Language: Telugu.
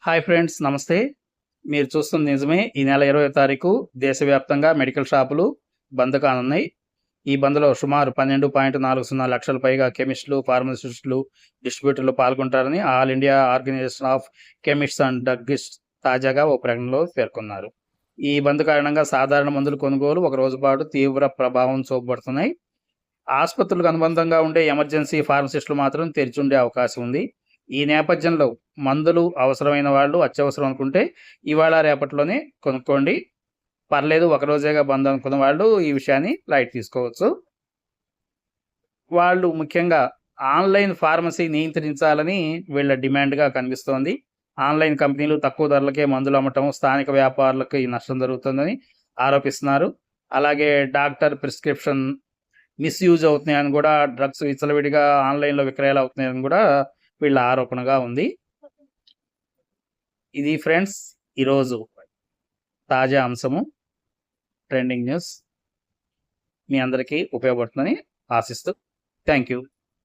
హాయ్ ఫ్రెండ్స్, నమస్తే. మీరు చూస్తుంది నిజమే. ఈ నెల 20వ తారీఖు దేశవ్యాప్తంగా మెడికల్ షాపులు బంద్ కానున్నాయి. ఈ బంద్‌లో సుమారు 12.40 లక్షల పైగా కెమిస్టులు, ఫార్మసిస్టులు, డిస్ట్రిబ్యూటర్లు పాల్గొంటారని all India organisation of chemists and druggists తాజాగా ఓ ప్రకటనలో పేర్కొన్నారు. ఈ బంద్ కారణంగా సాధారణ మందుల కొనుగోలు ఒక రోజు పాటు తీవ్ర ప్రభావం చూపబడుతున్నాయి. ఆసుపత్రులకు అనుబంధంగా ఉండే ఎమర్జెన్సీ ఫార్మసిస్టులు మాత్రం తెరిచుండే అవకాశం ఉంది. ఈ నేపథ్యంలో మందులు అవసరమైన వాళ్ళు అత్యవసరం అనుకుంటే ఇవాళ రేపటిలోనే కొనుక్కోండి. పర్లేదు ఒకరోజేగా బంద్ అనుకున్న వాళ్ళు ఈ విషయాన్ని లైట్ తీసుకోవచ్చు. వాళ్ళు ముఖ్యంగా ఆన్‌లైన్ ఫార్మసీ నియంత్రించాలని వీళ్ళ డిమాండ్‌గా కనిపిస్తోంది. ఆన్‌లైన్ కంపెనీలు తక్కువ ధరలకే మందులు అమ్మటం స్థానిక వ్యాపారులకి నష్టం జరుగుతుందని ఆరోపిస్తున్నారు. అలాగే డాక్టర్ ప్రిస్క్రిప్షన్ మిస్‌యూజ్ అవుతున్నాయని కూడా, డ్రగ్స్ విచ్చలవిడిగా ఆన్‌లైన్‌లో విక్రయాలు అవుతున్నాయని కూడా వీళ్ళ ఆరోపణగా ఉంది. ఇది ఫ్రెండ్స్ ఈరోజు తాజా అంశము. ట్రెండింగ్ న్యూస్ మీ అందరికీ ఉపయోగపడుతుందని ఆశిస్తూ థ్యాంక్ యూ.